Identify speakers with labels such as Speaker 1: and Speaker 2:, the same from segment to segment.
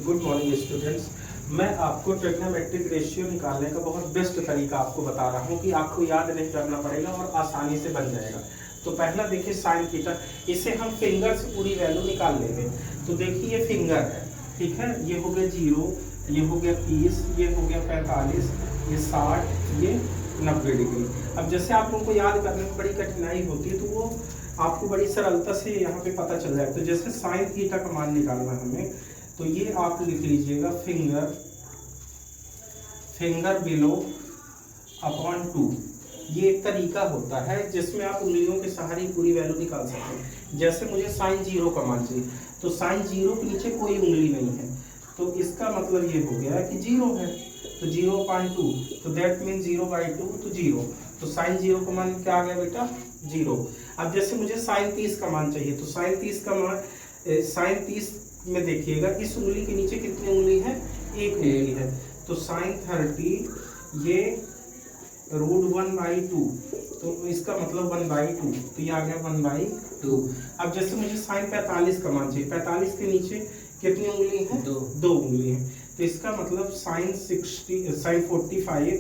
Speaker 1: Good morning students. मैं आपको trigonometric ratio निकालने का बहुत बेस्ट तरीका आपको बता रहा हूँ कि आपको याद नहीं करना पड़ेगा और आसानी से बन जाएगा। तो पहला देखिए साइन थीटा, इसे हम फिंगर से पूरी वैल्यू निकाल लेंगे। तो देखिए ये फिंगर है, ठीक है, ये हो गया 0, ये हो गया 30, ये हो गया 45, ये 60, ये 90 डिग्री। अब जैसे आप लोगों को याद करने में बड़ी कठिनाई होती है तो वो आपको बड़ी सरलता से यहाँ पे पता चल जाए। तो जैसे साइन थीटा का मान निकालना हमें, तो ये आप लिख लीजिएगा फिंगर बिलो अपॉन 2। ये एक तरीका होता है जिसमें आप उंगलियों के सहारे पूरी वैल्यू निकाल सकते हैं। जैसे मुझे साइन 0 का मान चाहिए, तो साइन 0 के नीचे कोई उंगली नहीं है, तो इसका मतलब ये हो गया कि 0 है, तो 0/2, तो दैट मीन 0/2 तो 0। तो साइन 0 का मान क्या आ गया बेटा? 0। अब जैसे मुझे साइन 30 का मान चाहिए, तो साइन 30 का मान साइन 30 में देखिएगा इस उंगली के नीचे कितनी उंगली है? एक उंगली है, तो साइन 30 ये √1/2, तो इसका मतलब 1/2, तो ये आ गया 1/2। अब जैसे मुझे साइन 45 का मान चाहिए, 45 के नीचे कितनी उंगली है? दो उंगली है, तो इसका मतलब साइन 45,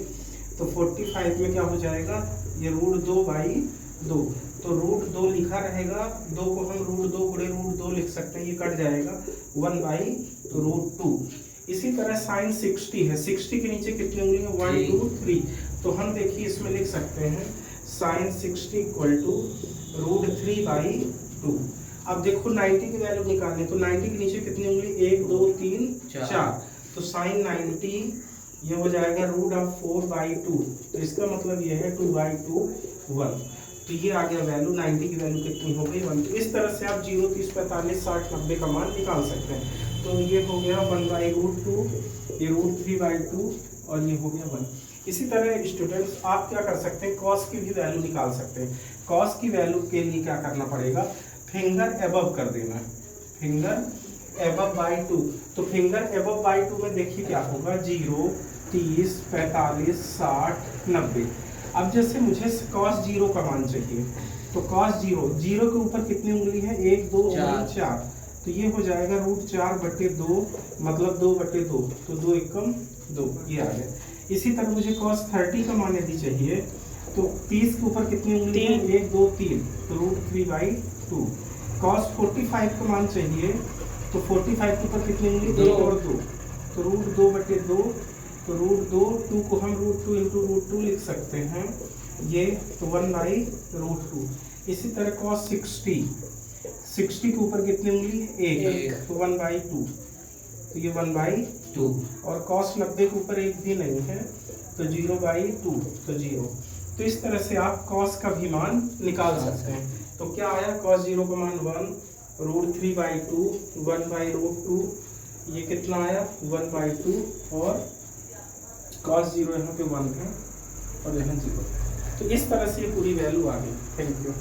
Speaker 1: तो 45 में क्या हो जाएगा? ये √2/2, तो √2 लिखा रहेगा, 2 को हम √2 गुणे √2 लिख सकते हैं, ये कट जाएगा 1/√2। इसी तरह साइन 60 है, 60 के नीचे कितनी उंगली है? 1 2 3, तो हम देखिए इसमें लिख सकते हैं साइन 60 = √3/2। अब देखो 90 की वैल्यू निकालनी, तो 90 के नीचे कितनी उंगली? 1 2 3 4, तो साइन 90 ये हो जाएगा √4/2, तो इसका मतलब ये है 2/2 1। तो ये आ गया वैल्यू, 90 की वैल्यू कितनी हो गई? 1। इस तरह से आप 0 30 45 60 90 का मान निकाल सकते हैं। तो ये हो गया 1/√2, ये √3/2 और ये हो गया 1। इसी तरह स्टूडेंट्स आप क्या कर सकते हैं? कॉस की भी वैल्यू निकाल सकते हैं। कॉस की वैल्यू के लिए क्या करना पड़ेगा? फिंगर एबव कर देना है, फिंगर एबव/2। तो फिंगर एबव/2 में देखिए क्या होगा? 0 30 45 60 90। अब जैसे मुझे cos 0 का मान चाहिए, तो cos 0 के ऊपर कितनी उंगली है? 1 2 4, तो ये हो जाएगा √4/2, मतलब 2/2, तो 2 एकम 2, ये आ गया। इसी तरह मुझे cos 30 का मान यदि चाहिए, तो 30 के ऊपर कितनी उंगली है? 1 2 3, तो √3/2। cos 45 का मान चाहिए, तो 45 के ऊपर कितनी उंगली? 1 और 2, तो √2/2, तो √2 को हम √2 × √2 लिख सकते हैं, ये तो 1/√2। इसी तरह cos 60 के ऊपर कितनी उंगली? 1, तो 1/2, तो ये 1/2। और cos 90 के ऊपर 1 भी नहीं है, तो 0/2, तो 0। तो इस तरह से आप cos का भी मान निकाल सकते हैं। तो क्या आया? cos 0 का मान 1, √3/2 1/√2, ये कितना आया? 1/2, और cos 0 यहाँ पे 1 है और यहाँ 0। तो इस तरह से ये पूरी वैल्यू आ गई। Thank you.